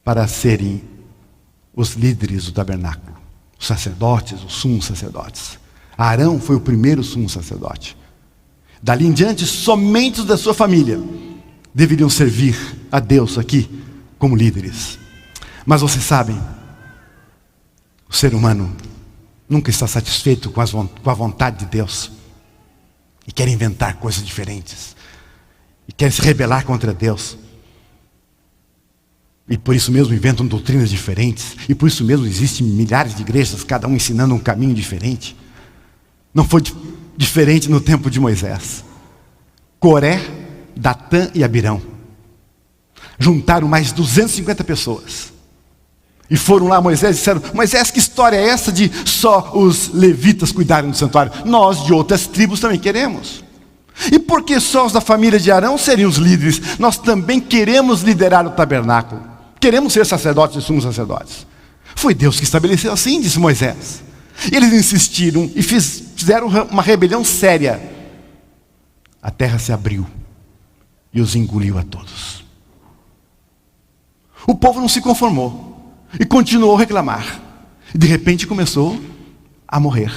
para serem os líderes do tabernáculo, os sacerdotes, os sumos sacerdotes. Arão foi o primeiro sumo sacerdote. Dali em diante, somente os da sua família deveriam servir a Deus aqui como líderes. Mas vocês sabem, o ser humano nunca está satisfeito com a vontade de Deus, e quer inventar coisas diferentes, e quer se rebelar contra Deus. E por isso mesmo inventam doutrinas diferentes, e por isso mesmo existem milhares de igrejas, cada um ensinando um caminho diferente. Não foi diferente no tempo de Moisés. Coré, Datã e Abirão juntaram mais de 250 pessoas. E foram lá a Moisés e disseram: Moisés, que história é essa de só os levitas cuidarem do santuário? Nós de outras tribos também queremos. E por que só os da família de Arão seriam os líderes? Nós também queremos liderar o tabernáculo. Queremos ser sacerdotes e sumos sacerdotes. Foi Deus que estabeleceu assim, disse Moisés. Eles insistiram e fizeram uma rebelião séria. A terra se abriu e os engoliu a todos. O povo não se conformou e continuou a reclamar. E de repente começou a morrer.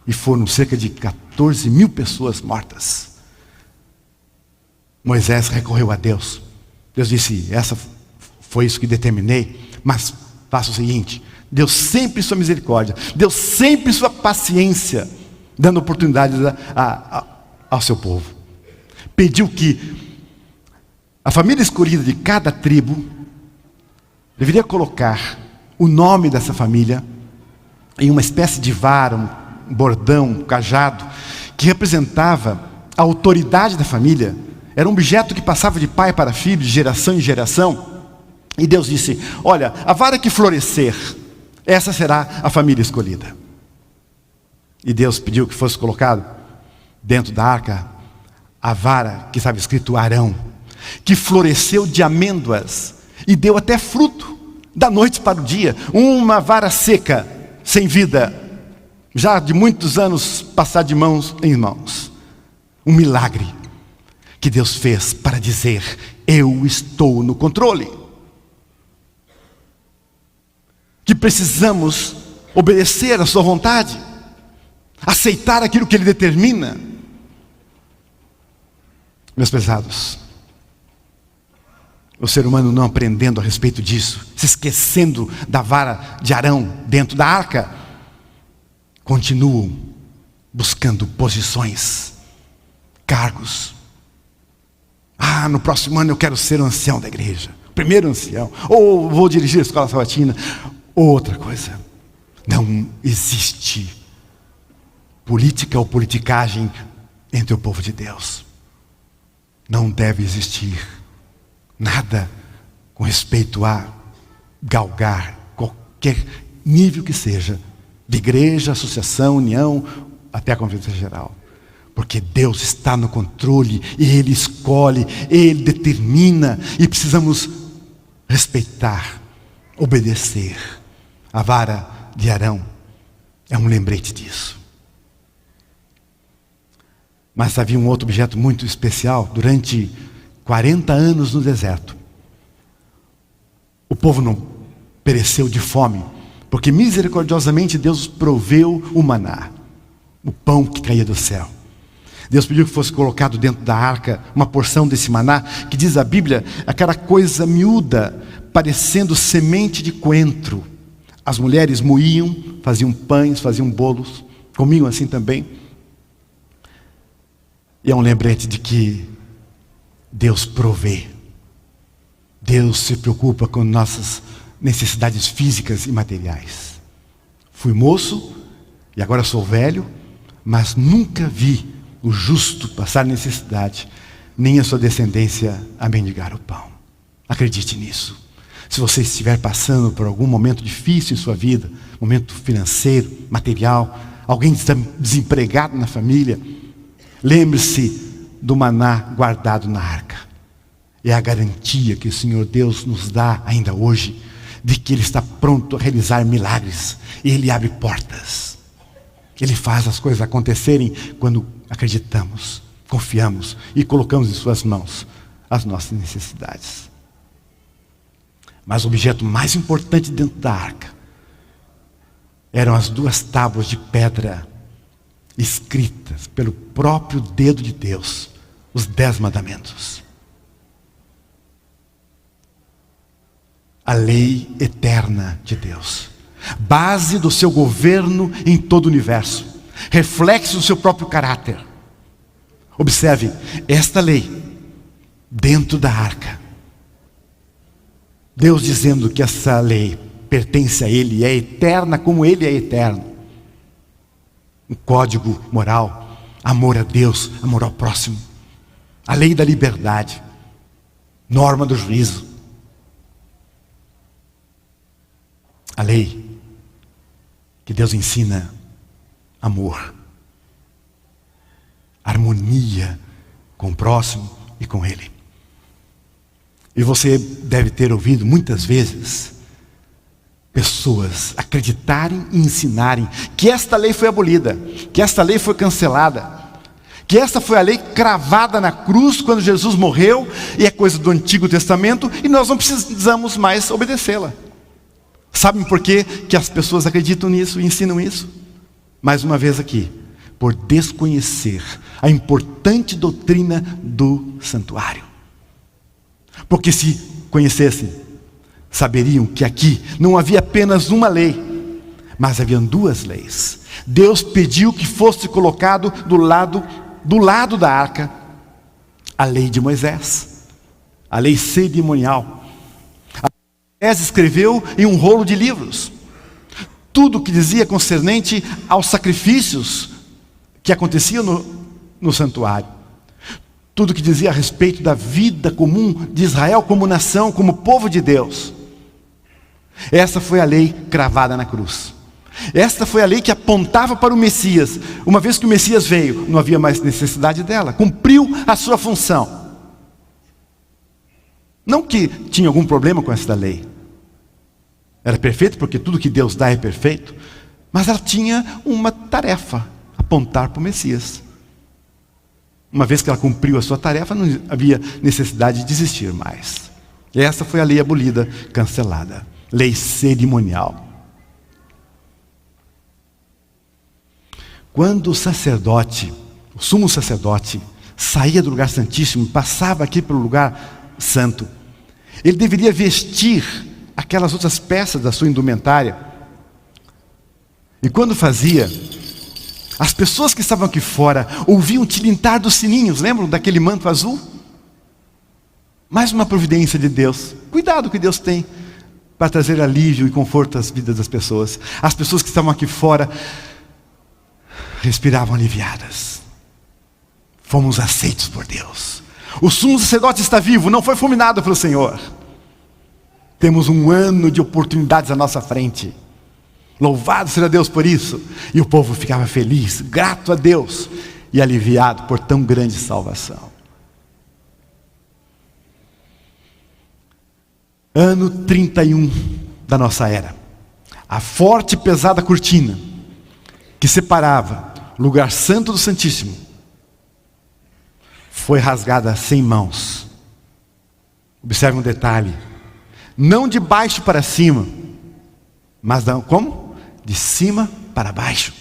E foram cerca de 14 mil pessoas mortas. Moisés recorreu a Deus. Deus disse: foi isso que determinei, mas faça o seguinte: Deus sempre sua misericórdia, Deus sempre sua paciência, dando oportunidades ao seu povo. Pediu que a família escolhida de cada tribo deveria colocar o nome dessa família em uma espécie de vara, um bordão, um cajado, que representava a autoridade da família. Era um objeto que passava de pai para filho, de geração em geração. E Deus disse: olha, a vara que florescer, essa será a família escolhida. E Deus pediu que fosse colocado dentro da arca a vara que estava escrito Arão, que floresceu de amêndoas e deu até fruto da noite para o dia. Uma vara seca, sem vida, já de muitos anos passar de mãos em mãos. Um milagre que Deus fez para dizer: eu estou no controle. Que precisamos obedecer à sua vontade, aceitar aquilo que Ele determina. Meus pesados, o ser humano não aprendendo a respeito disso, se esquecendo da vara de Arão dentro da arca, continuam buscando posições, cargos. No próximo ano eu quero ser o ancião da igreja, primeiro ancião, ou vou dirigir a escola sabatina. Outra coisa, não existe política ou politicagem entre o povo de Deus. Não deve existir nada com respeito a galgar qualquer nível que seja, de igreja, associação, união, até a conferência geral. Porque Deus está no controle, e Ele escolhe, Ele determina, e precisamos respeitar, obedecer. A vara de Arão é um lembrete disso. Mas havia um outro objeto muito especial. Durante 40 anos no deserto, o povo não pereceu de fome, porque misericordiosamente Deus proveu o maná, o pão que caía do céu. Deus pediu que fosse colocado dentro da arca uma porção desse maná, que diz a Bíblia, aquela coisa miúda, parecendo semente de coentro. As mulheres moíam, faziam pães, faziam bolos, comiam assim também. E é um lembrete de que Deus provê. Deus se preocupa com nossas necessidades físicas e materiais. Fui moço e agora sou velho, mas nunca vi o justo passar necessidade, nem a sua descendência a mendigar o pão. Acredite nisso. Se você estiver passando por algum momento difícil em sua vida, momento financeiro, material, alguém está desempregado na família, lembre-se do maná guardado na arca. É a garantia que o Senhor Deus nos dá ainda hoje, de que Ele está pronto a realizar milagres. Ele abre portas. Ele faz as coisas acontecerem quando acreditamos, confiamos e colocamos em suas mãos as nossas necessidades. Mas o objeto mais importante dentro da arca eram as 2 tábuas de pedra escritas pelo próprio dedo de Deus, os 10 mandamentos. A lei eterna de Deus, base do seu governo em todo o universo, reflexo do seu próprio caráter. Observe, esta lei dentro da arca, Deus dizendo que essa lei pertence a Ele, é eterna como Ele é eterno. Um código moral, amor a Deus, amor ao próximo. A lei da liberdade, norma do juízo. A lei que Deus ensina amor. A harmonia com o próximo e com Ele. E você deve ter ouvido muitas vezes pessoas acreditarem e ensinarem que esta lei foi abolida, que esta lei foi cancelada, que esta foi a lei cravada na cruz quando Jesus morreu, e é coisa do Antigo Testamento, e nós não precisamos mais obedecê-la. Sabem por quê que as pessoas acreditam nisso e ensinam isso? Mais uma vez aqui, por desconhecer a importante doutrina do santuário. Porque se conhecessem, saberiam que aqui não havia apenas uma lei, mas haviam duas leis. Deus pediu que fosse colocado do lado da arca a lei de Moisés, a lei cerimonial. Moisés escreveu em um rolo de livros tudo o que dizia concernente aos sacrifícios que aconteciam no santuário, tudo o que dizia a respeito da vida comum de Israel como nação, como povo de Deus. Essa foi a lei cravada na cruz. Esta foi a lei que apontava para o Messias. Uma vez que o Messias veio, não havia mais necessidade dela. Cumpriu a sua função. Não que tinha algum problema com esta lei. Era perfeito porque tudo que Deus dá é perfeito. Mas ela tinha uma tarefa: apontar para o Messias. Uma vez que ela cumpriu a sua tarefa, não havia necessidade de existir mais. E essa foi a lei abolida, cancelada. Lei cerimonial. Quando o sacerdote, o sumo sacerdote, saía do lugar santíssimo, passava aqui pelo lugar santo, ele deveria vestir aquelas outras peças da sua indumentária. E quando fazia, as pessoas que estavam aqui fora ouviam o tilintar dos sininhos. Lembram daquele manto azul? Mais uma providência de Deus. Cuidado que Deus tem para trazer alívio e conforto às vidas das pessoas. As pessoas que estavam aqui fora respiravam aliviadas. Fomos aceitos por Deus. O sumo sacerdote está vivo, não foi fulminado pelo Senhor. Temos um ano de oportunidades à nossa frente. Louvado seja Deus por isso. E o povo ficava feliz, grato a Deus e aliviado por tão grande salvação. Ano 31 da nossa era. A forte e pesada cortina que separava o lugar santo do Santíssimo foi rasgada sem mãos. Observe um detalhe: não de baixo para cima, mas como? De cima para baixo,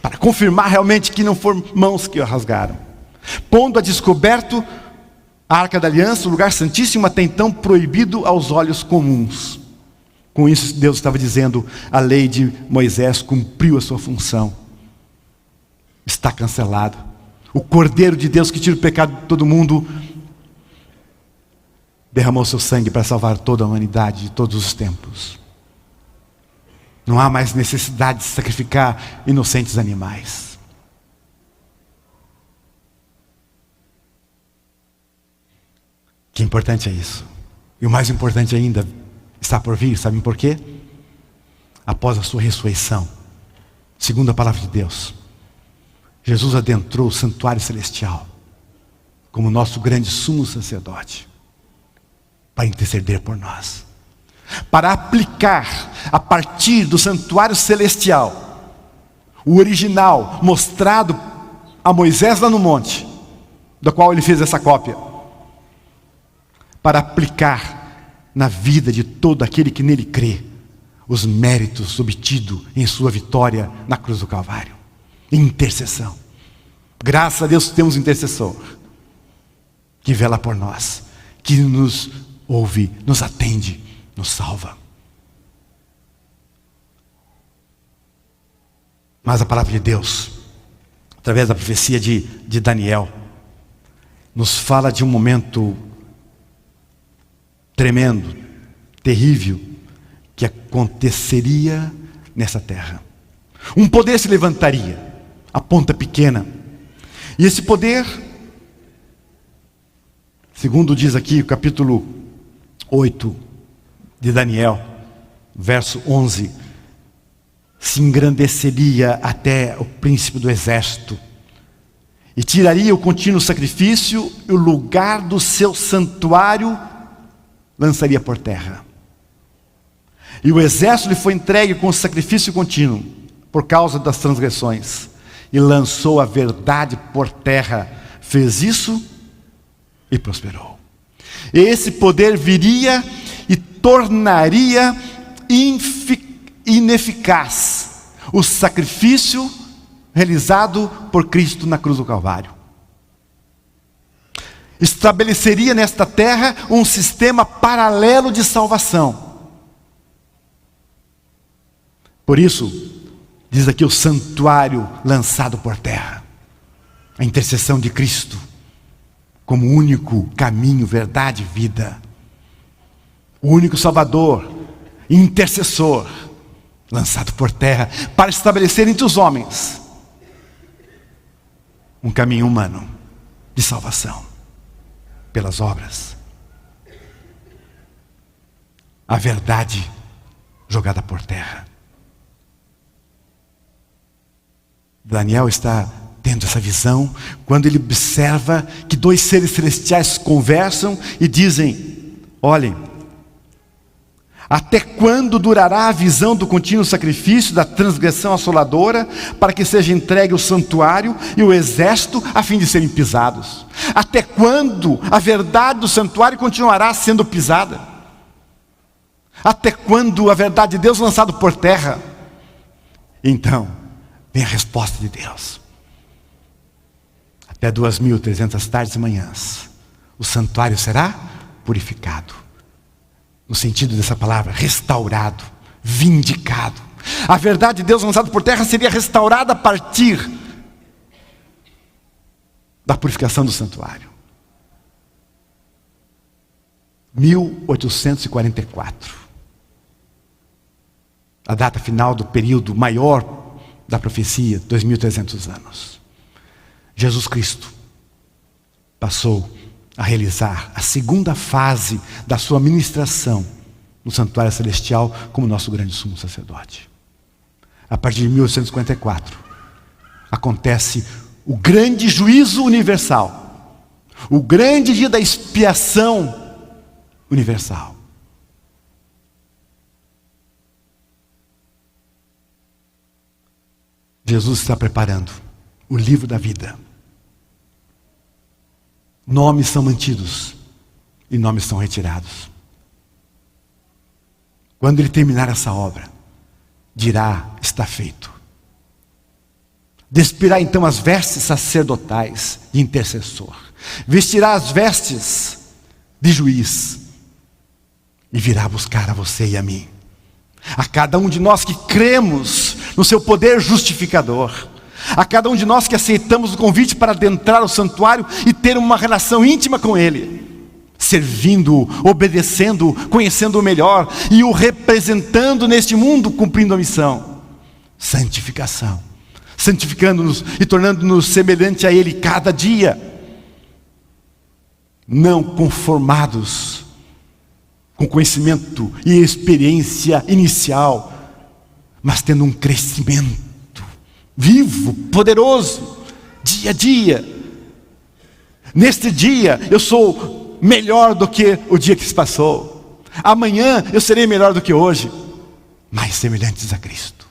para confirmar realmente que não foram mãos que o rasgaram, pondo a descoberto a Arca da Aliança, o lugar santíssimo até então proibido aos olhos comuns. Com isso Deus estava dizendo: a lei de Moisés cumpriu a sua função, está cancelado. O Cordeiro de Deus que tira o pecado de todo mundo derramou seu sangue para salvar toda a humanidade de todos os tempos. Não há mais necessidade de sacrificar inocentes animais. Que importante é isso. E o mais importante ainda está por vir. Sabem por quê? Após a sua ressurreição, segundo a palavra de Deus, Jesus adentrou o santuário celestial como nosso grande sumo sacerdote, para interceder por nós, para aplicar a partir do santuário celestial o original mostrado a Moisés lá no monte, do qual ele fez essa cópia, para aplicar na vida de todo aquele que nele crê os méritos obtidos em sua vitória na cruz do Calvário. Intercessão. Graças a Deus temos um intercessor que vela por nós, que nos ouve, nos atende, nos salva. Mas a palavra de Deus, através da profecia de Daniel, nos fala de um momento tremendo, terrível, que aconteceria nessa terra. Um poder se levantaria, a ponta pequena, e esse poder, segundo diz aqui o capítulo 8 de Daniel, verso 11, se engrandeceria até o príncipe do exército, e tiraria o contínuo sacrifício, e o lugar do seu santuário lançaria por terra. E o exército lhe foi entregue com o sacrifício contínuo, por causa das transgressões, e lançou a verdade por terra. Fez isso e prosperou. Esse poder viria e tornaria ineficaz o sacrifício realizado por Cristo na cruz do Calvário. Estabeleceria nesta terra um sistema paralelo de salvação. Por isso, diz aqui o santuário lançado por terra. A intercessão de Cristo como único caminho, verdade e vida. O único Salvador, intercessor, lançado por terra, para estabelecer entre os homens um caminho humano de salvação, pelas obras. A verdade jogada por terra. Daniel está tendo essa visão, quando ele observa que dois seres celestiais conversam e dizem: olhem, até quando durará a visão do contínuo sacrifício, da transgressão assoladora, para que seja entregue o santuário e o exército, a fim de serem pisados? Até quando a verdade do santuário continuará sendo pisada? Até quando a verdade de Deus lançada por terra? Então, vem a resposta de Deus. Até 2.300 tardes e manhãs, o santuário será purificado. No sentido dessa palavra, restaurado, vindicado. A verdade de Deus lançada por terra seria restaurada a partir da purificação do santuário. 1844. A data final do período maior da profecia, 2.300 anos. Jesus Cristo passou a realizar a segunda fase da sua ministração no santuário celestial como nosso grande sumo sacerdote. A partir de 1854, acontece o grande juízo universal, o grande dia da expiação universal. Jesus está preparando o livro da vida. Nomes são mantidos e nomes são retirados. Quando ele terminar essa obra, dirá: está feito. Despirá então as vestes sacerdotais de intercessor, vestirá as vestes de juiz e virá buscar a você e a mim, a cada um de nós que cremos no seu poder justificador, a cada um de nós que aceitamos o convite para adentrar o santuário e ter uma relação íntima com Ele, servindo, obedecendo, conhecendo-o melhor e o representando neste mundo, cumprindo a missão. Santificação, santificando-nos e tornando-nos semelhante a Ele cada dia, não conformados com conhecimento e experiência inicial, mas tendo um crescimento vivo, poderoso, dia a dia. Neste dia eu sou melhor do que o dia que se passou. Amanhã eu serei melhor do que hoje, mais semelhantes a Cristo.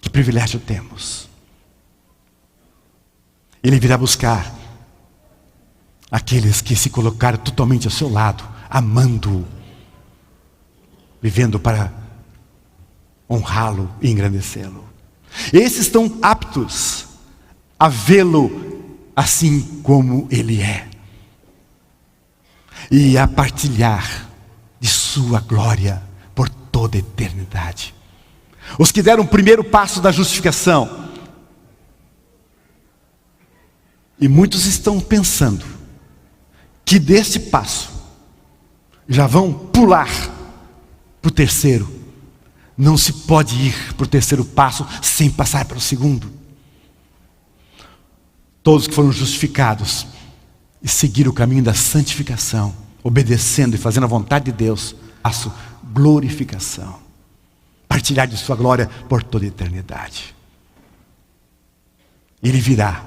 Que privilégio temos. Ele virá buscar aqueles que se colocaram totalmente ao seu lado, amando-o, vivendo para honrá-lo e engrandecê-lo. Esses estão aptos a vê-lo assim como Ele é, e a partilhar de sua glória por toda a eternidade. Os que deram o primeiro passo da justificação, e muitos estão pensando que deste passo já vão pular para o terceiro. Não se pode ir para o terceiro passo sem passar para o segundo. Todos que foram justificados e seguiram o caminho da santificação, obedecendo e fazendo a vontade de Deus, passo glorificação, partilhar de sua glória por toda a eternidade. Ele virá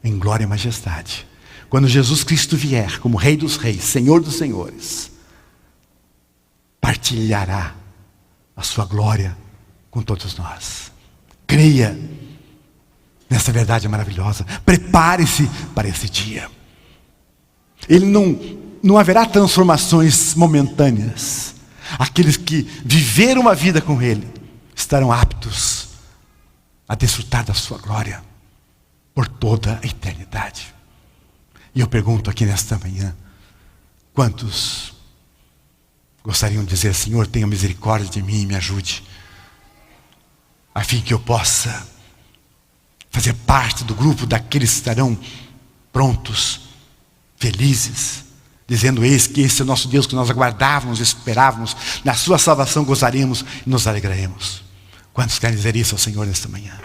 em glória e majestade. Quando Jesus Cristo vier como Rei dos Reis, Senhor dos Senhores, partilhará a sua glória com todos nós. Creia nessa verdade maravilhosa. Prepare-se para esse dia. Ele não haverá transformações momentâneas. Aqueles que viveram uma vida com Ele estarão aptos a desfrutar da sua glória por toda a eternidade. E eu pergunto aqui nesta manhã, quantos gostariam de dizer: Senhor, tenha misericórdia de mim e me ajude, a fim que eu possa fazer parte do grupo daqueles que estarão prontos, felizes, dizendo: eis que esse é o nosso Deus que nós aguardávamos, esperávamos, na sua salvação gozaremos e nos alegraremos. Quantos querem dizer isso ao Senhor nesta manhã?